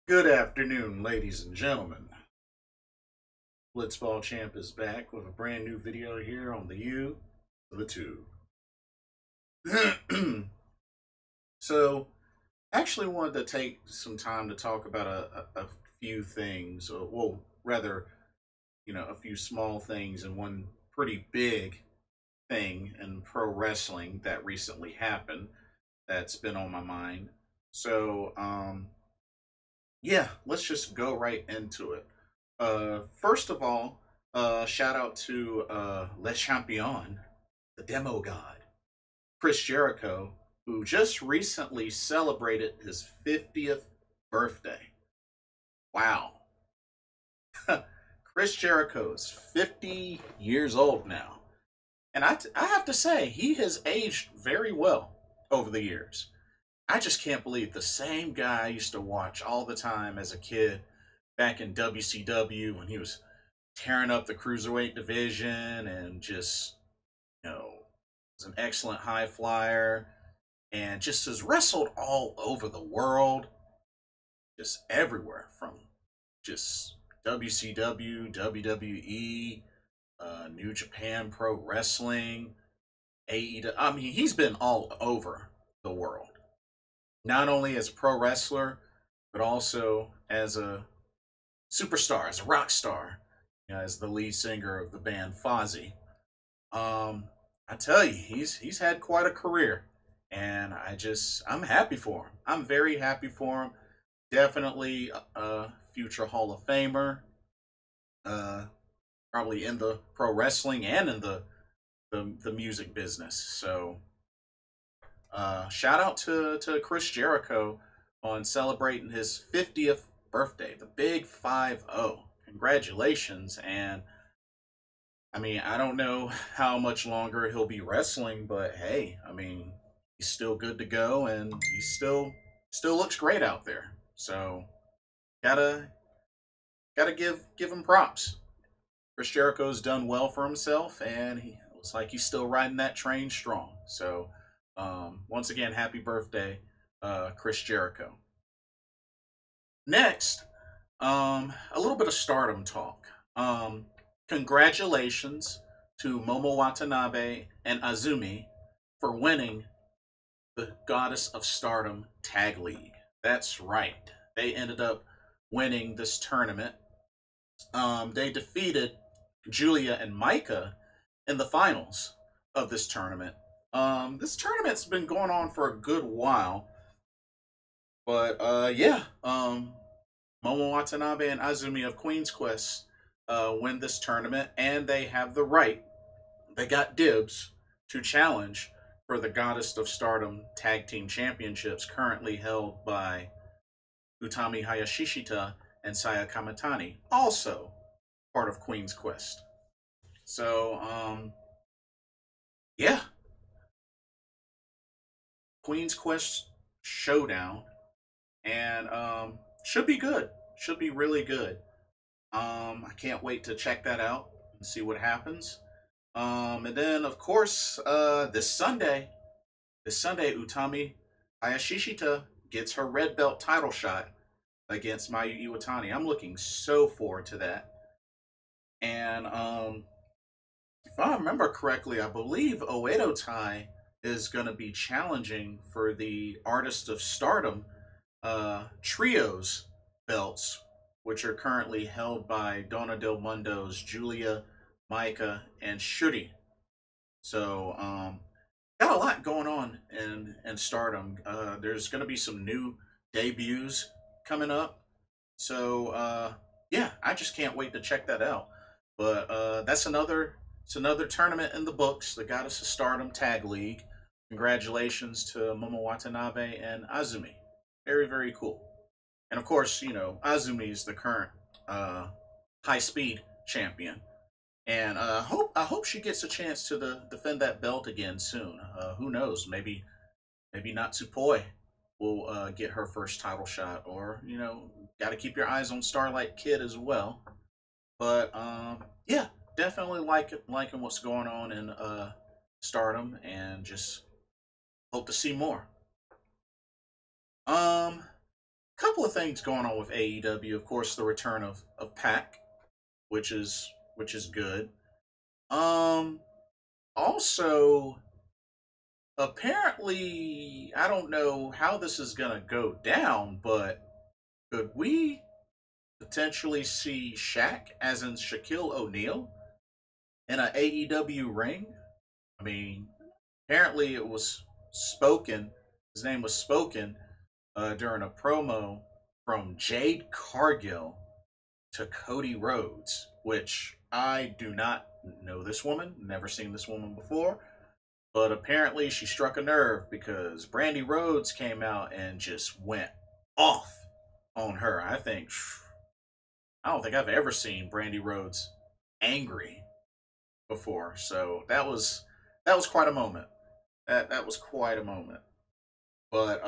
Good afternoon, ladies and gentlemen. Blitzball Champ is back with a brand new video here on the U of the Tube. So, actually wanted to take some time to talk about a few things, or, well, rather, a few small things and one pretty big thing in pro wrestling that recently happened that's been on my mind. So, yeah, let's just go right into it. First of all, shout out to Le Champion, the Demo God, Chris Jericho, who just recently celebrated his 50th birthday. Wow. Chris Jericho is 50 years old now. And I have to say, he has aged very well over the years. I just can't believe the same guy I used to watch all the time as a kid back in WCW when he was tearing up the cruiserweight division and just, was an excellent high flyer and just has wrestled all over the world, just everywhere from just WCW, WWE, New Japan Pro Wrestling, AEW. I mean, he's been all over the world, not only as a pro wrestler, but also as a superstar, as a rock star, as the lead singer of the band Fozzy. I tell you, he's had quite a career, and I'm happy for him. I'm very happy for him. Definitely a future Hall of Famer. Uh, Probably in the pro wrestling and in the music business. So, shout out to Chris Jericho on celebrating his 50th birthday, the big 50. Congratulations. And I mean, I don't know how much longer he'll be wrestling, but hey, I mean, he's still good to go and he still looks great out there. So, gotta give him props. Chris Jericho's done well for himself, and he looks like he's still riding that train strong. So, once again, happy birthday, Chris Jericho. Next, a little bit of Stardom talk. Congratulations to Momo Watanabe and Azumi for winning the Goddess of Stardom Tag League. That's right. They ended up winning this tournament. They defeated Julia and Micah in the finals of this tournament. This tournament's been going on for a good while, but yeah, Momo Watanabe and Azumi of Queen's Quest win this tournament, and they have the right. They got dibs to challenge for the Goddess of Stardom Tag Team Championships, currently held by Utami Hayashishita and Saya Kamatani, also part of Queen's Quest. So, yeah, Queen's Quest showdown, and should be good. Should be really good. I can't wait to check that out and see what happens. And then, of course, this Sunday, Utami Hayashishita gets her red belt title shot against Mayu Iwatani. I'm looking so forward to that. And if I remember correctly, I believe Oedo Tai is going to be challenging for the Artist of Stardom trios belts, which are currently held by Donna Del Mundo's Julia, Micah, and Shuri. So, got a lot going on in Stardom. There's going to be some new debuts coming up. So, yeah, I just can't wait to check that out. But it's another tournament in the books, the Goddess of Stardom Tag League. Congratulations to Momo Watanabe and Azumi. Very, very cool. And of course, Azumi is the current high speed champion. And I hope she gets a chance to defend that belt again soon. Who knows? Maybe Natsupoi will get her first title shot, or got to keep your eyes on Starlight Kid as well. But yeah, definitely liking what's going on in Stardom, and just hope to see more. couple of things going on with AEW. Of course, the return of Pac, which is good. Also, apparently, I don't know how this is gonna go down, but could we potentially see Shaq, as in Shaquille O'Neal, in an AEW ring? I mean, apparently it was spoken. His name was spoken during a promo from Jade Cargill to Cody Rhodes, which I do not know this woman, never seen this woman before, but apparently she struck a nerve because Brandy Rhodes came out and just went off on her. I don't think I've ever seen Brandy Rhodes angry before, so that was quite a moment. That was quite a moment. But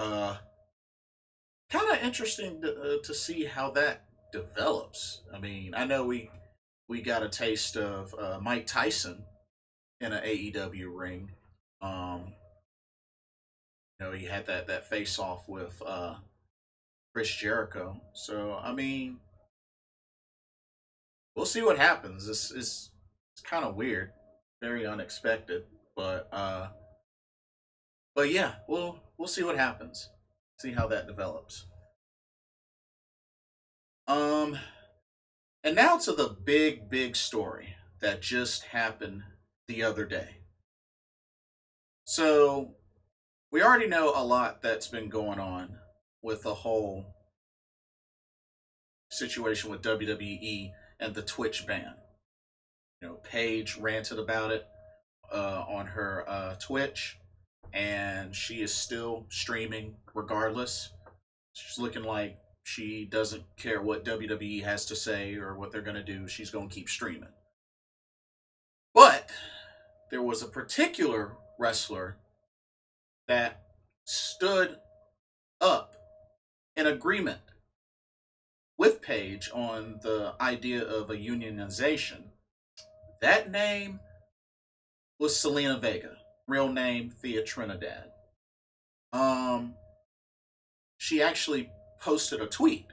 kind of interesting to see how that develops. I mean, I know we got a taste of Mike Tyson in an AEW ring. He had that face off with Chris Jericho. So I mean, we'll see what happens. This is it's kind of weird, very unexpected, but yeah, we'll see what happens. See how that develops. Um, and now to the big story that just happened the other day. So we already know a lot that's been going on with the whole situation with WWE and the Twitch ban. Paige ranted about it on her Twitch, and she is still streaming regardless. She's looking like she doesn't care what WWE has to say or what they're going to do. She's going to keep streaming. But there was a particular wrestler that stood up in agreement with Paige on the idea of a unionization. That name was Zelina Vega, real name Thea Trinidad. She actually posted a tweet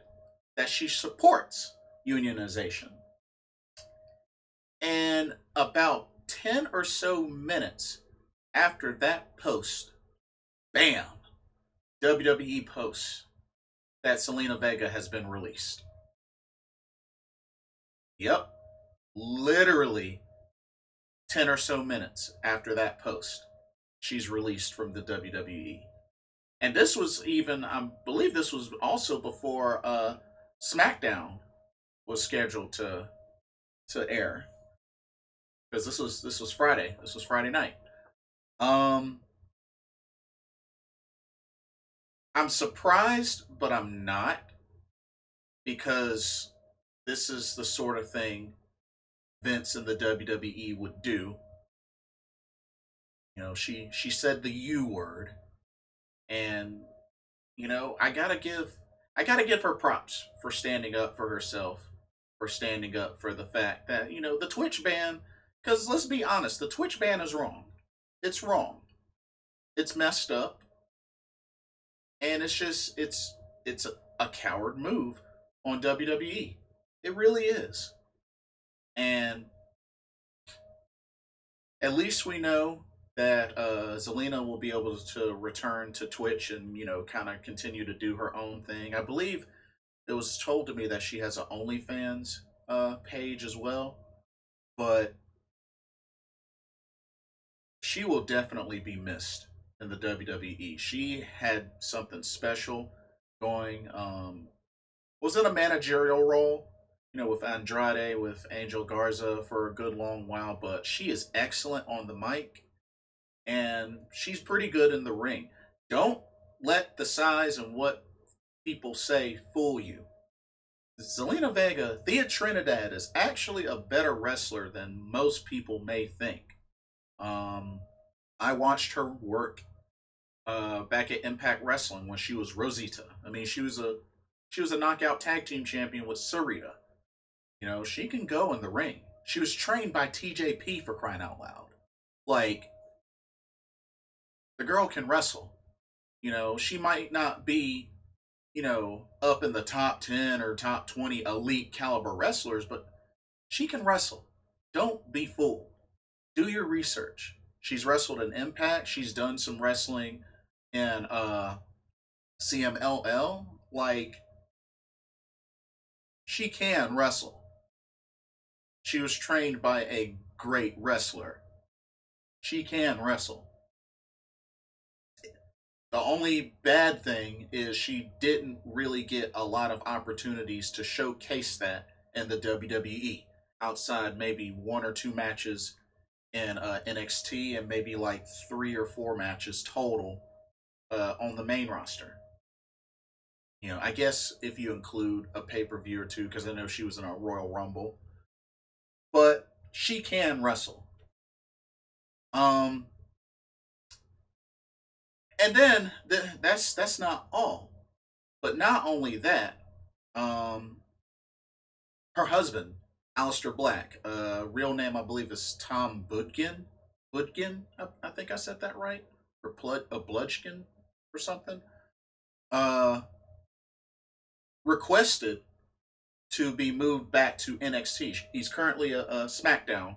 that she supports unionization. And about 10 or so minutes after that post, bam, WWE posts that Zelina Vega has been released. Yep, literally 10 or so minutes after that post, she's released from the WWE. And this was even, I believe this was also before SmackDown was scheduled to air. Because this was Friday. This was Friday night. I'm surprised, but I'm not, because this is the sort of thing Vince and the WWE would do. She said the U word, and I gotta give her props for standing up for herself, for standing up for the fact that the Twitch ban. Because let's be honest, the Twitch ban is wrong. It's wrong. It's messed up. And it's a coward move on WWE. It really is. And at least we know that Zelina will be able to return to Twitch and, kind of continue to do her own thing. I believe it was told to me that she has an OnlyFans page as well. But she will definitely be missed in the WWE. She had something special going. Was in a managerial role, with Andrade, with Angel Garza for a good long while, but she is excellent on the mic, and she's pretty good in the ring. Don't let the size and what people say fool you. Zelina Vega, Thea Trinidad, is actually a better wrestler than most people may think. I watched her work back at Impact Wrestling when she was Rosita. I mean, she was a knockout tag team champion with Sarita. She can go in the ring. She was trained by TJP, for crying out loud. Like, the girl can wrestle. She might not be up in the top 10 or top 20 elite caliber wrestlers, but she can wrestle. Don't be fooled. Do your research. She's wrestled in Impact. She's done some wrestling in CMLL. Like, she can wrestle. She was trained by a great wrestler. She can wrestle. The only bad thing is she didn't really get a lot of opportunities to showcase that in the WWE, outside maybe 1 or 2 matches in NXT and maybe like 3 or 4 matches total on the main roster. I guess if you include a pay-per-view or two, because I know she was in a Royal Rumble, but she can wrestle. And then that's not all. But not only that, her husband, Aleister Black, real name I believe is Tom Budkin. Budkin, I think I said that right, or Bludgekin, or something. Requested to be moved back to NXT. He's currently a SmackDown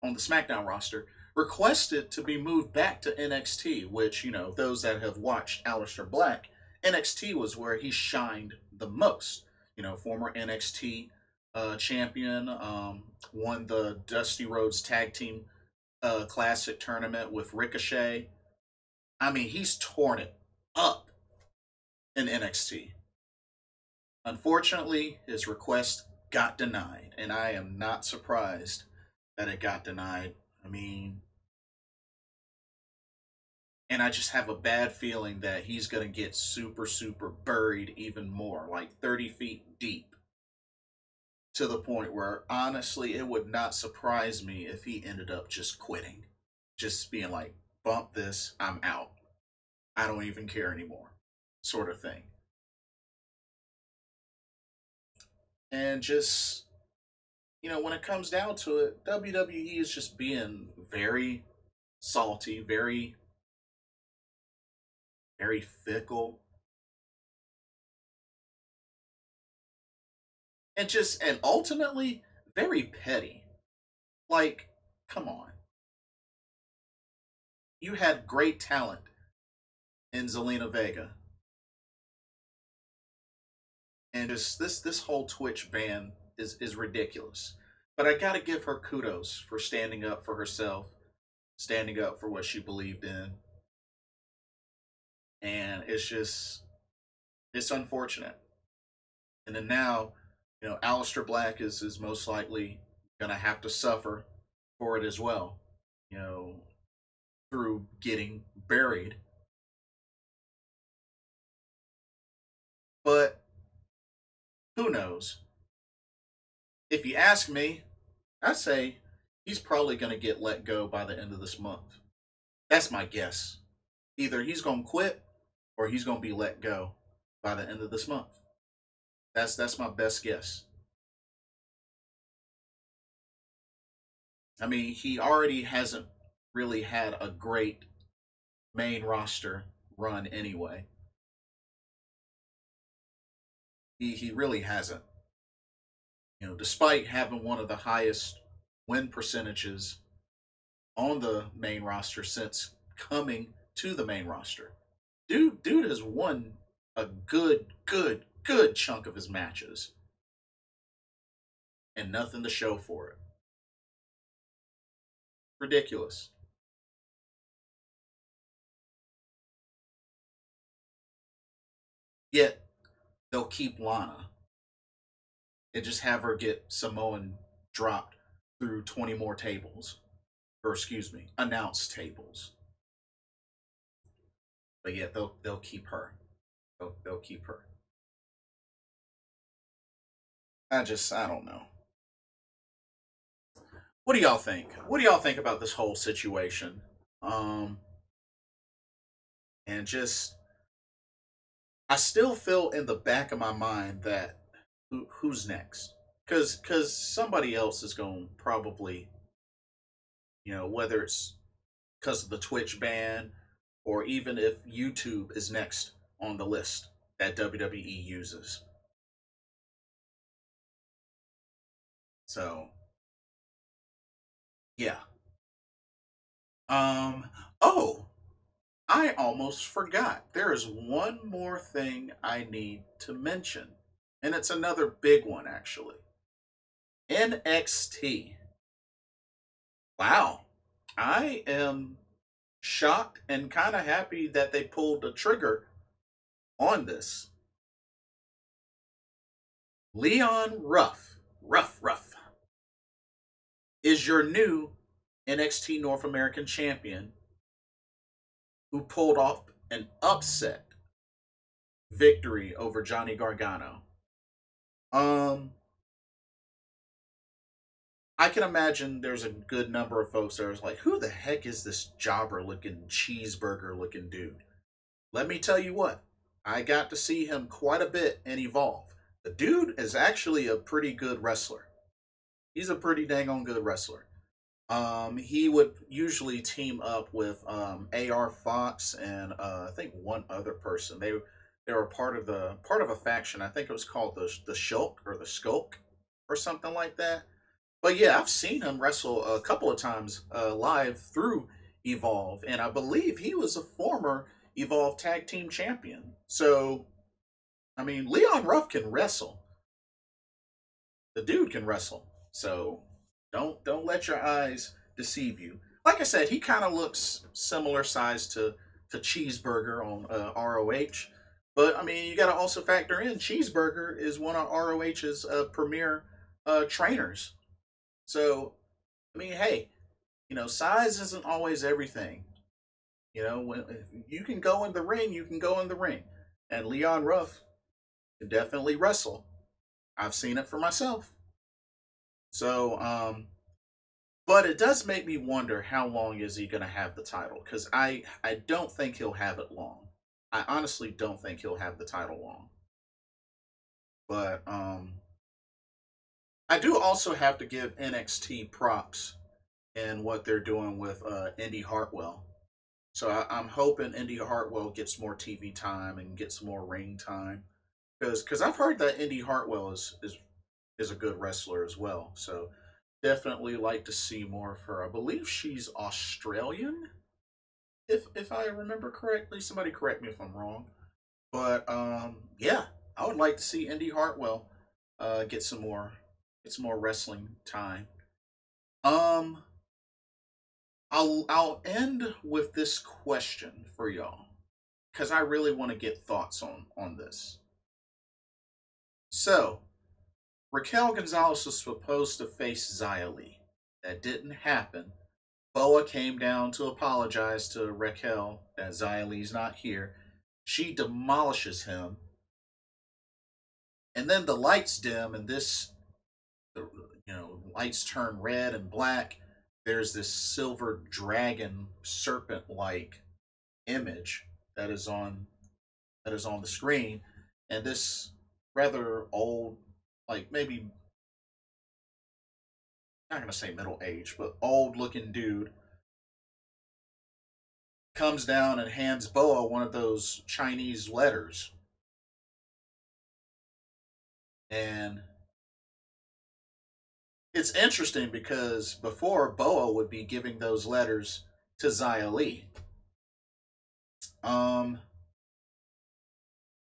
on the SmackDown roster. Requested to be moved back to NXT, which, those that have watched Aleister Black, NXT was where he shined the most. Former NXT champion, won the Dusty Rhodes Tag Team Classic tournament with Ricochet. I mean, he's torn it up in NXT. Unfortunately, his request got denied, and I am not surprised that it got denied. I mean, and I just have a bad feeling that he's going to get super, super buried even more, like 30 feet deep, to the point where, honestly, it would not surprise me if he ended up just quitting. Just being like, bump this, I'm out. I don't even care anymore, sort of thing. And just, when it comes down to it, WWE is just being very salty, very, very fickle. And ultimately, very petty. Like, come on. You had great talent in Zelina Vega. And just this whole Twitch ban is ridiculous. But I gotta give her kudos for standing up for herself, standing up for what she believed in. And it's unfortunate. And then now, Aleister Black is most likely gonna have to suffer for it as well, through getting buried. But who knows? If you ask me, I'd say he's probably going to get let go by the end of this month. That's my guess. Either he's going to quit or he's going to be let go by the end of this month. That's my best guess. I mean, he already hasn't really had a great main roster run anyway. He really hasn't. Despite having one of the highest win percentages on the main roster since coming to the main roster. Dude has won a good chunk of his matches. And nothing to show for it. Ridiculous. Yet, they'll keep Lana and just have her get Samoan dropped through 20 more tables. Or excuse me, announced tables. But yet they'll keep her. They'll keep her. I don't know. What do y'all think? What do y'all think about this whole situation? And just, I still feel in the back of my mind that who's next? Because somebody else is going to probably, whether it's because of the Twitch ban or even if YouTube is next on the list, that WWE uses. So, yeah. Oh, I almost forgot. There is one more thing I need to mention, and it's another big one, actually. NXT. Wow. I am shocked and kind of happy that they pulled the trigger on this. Leon Ruff, is your new NXT North American champion who pulled off an upset victory over Johnny Gargano. I can imagine there's a good number of folks that are like, who the heck is this jobber looking, cheeseburger looking dude? Let me tell you what, I got to see him quite a bit and evolve. The dude is actually a pretty good wrestler. He's a pretty dang on good wrestler. He would usually team up with AR Fox and I think one other person. They were part of a faction. I think it was called the Shulk or the Skulk or something like that. But yeah, I've seen him wrestle a couple of times live through Evolve, and I believe he was a former Evolve Tag Team Champion. So, I mean, Leon Ruff can wrestle. The dude can wrestle. So, don't let your eyes deceive you. Like I said, he kind of looks similar size to Cheeseburger on ROH. But I mean, you got to also factor in Cheeseburger is one of ROH's premier trainers. So, I mean, hey, size isn't always everything. When you can go in the ring, you can go in the ring. And Leon Ruff can definitely wrestle. I've seen it for myself. So, but it does make me wonder how long is he going to have the title? Because I don't think he'll have it long. I honestly don't think he'll have the title long. But I do also have to give NXT props in what they're doing with Indy Hartwell. So I'm hoping Indy Hartwell gets more TV time and gets more ring time, because I've heard that Indy Hartwell is a good wrestler as well. So definitely like to see more of her. I believe she's Australian, if I remember correctly. Somebody correct me if I'm wrong. But yeah, I would like to see Indy Hartwell get some more wrestling time. Um, I'll end with this question for y'all, because I really want to get thoughts on this. So, Raquel Gonzalez was supposed to face Xia Li. That didn't happen. Boa came down to apologize to Raquel that Xia Li's not here. She demolishes him. And then the lights dim, and lights turn red and black. There's this silver dragon serpent-like image that is on the screen, and this rather old, like maybe not gonna say middle age, but old looking dude comes down and hands Boa one of those Chinese letters. And it's interesting because before, Boa would be giving those letters to Xia Li.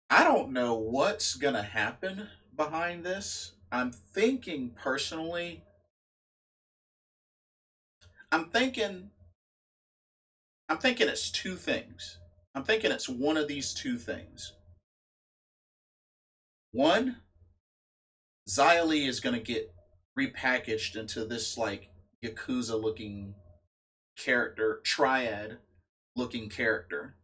I don't know what's gonna happen behind this. I'm thinking personally, I'm thinking it's two things. I'm thinking it's one of these two things. One, Xia Li is going to get repackaged into this like Yakuza looking character, triad looking character.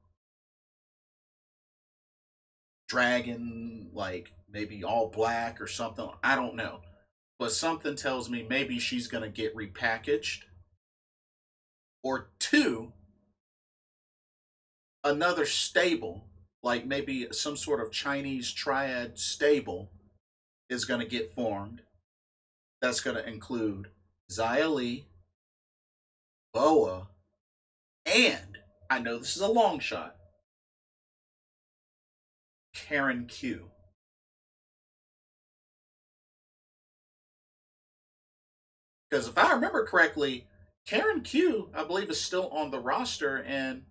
Dragon, like maybe all black or something. I don't know. But something tells me maybe she's going to get repackaged. Or two, another stable, like maybe some sort of Chinese triad stable, is going to get formed. That's going to include Xia Li, Boa, and I know this is a long shot, Karen Q. Because if I remember correctly, Karen Q, I believe, is still on the roster, and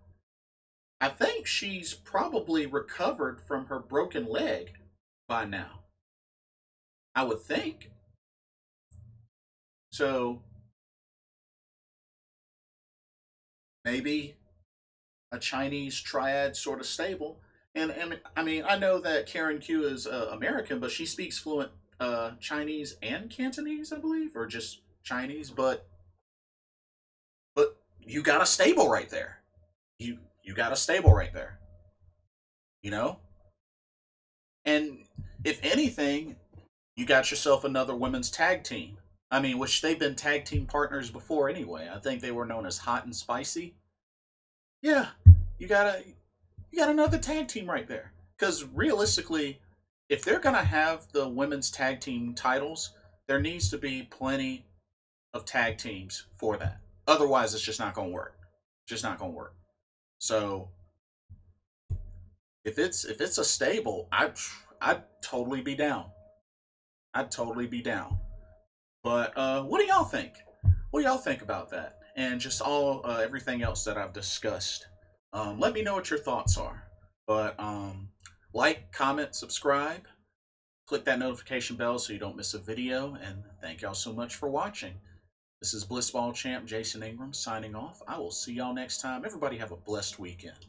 I think she's probably recovered from her broken leg by now. I would think. So maybe a Chinese triad sort of stable. And I mean, I know that Karen Q is American, but she speaks fluent Chinese and Cantonese, I believe, or just Chinese. But you got a stable right there. You got a stable right there. You know, and if anything, you got yourself another women's tag team. I mean, which they've been tag team partners before anyway. I think they were known as Hot and Spicy. Yeah, you got a you got another tag team right there. Because realistically, if they're gonna have the women's tag team titles, there needs to be plenty of tag teams for that. Otherwise, it's just not gonna work. Just not gonna work. So if it's a stable, I'd totally be down. I'd totally be down. But what do y'all think? What do y'all think about that? And just all everything else that I've discussed. Let me know what your thoughts are. But like, comment, subscribe, click that notification bell so you don't miss a video. And thank y'all so much for watching. This is Blissball Champ Jason Ingram signing off. I will see y'all next time. Everybody have a blessed weekend.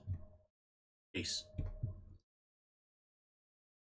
Peace.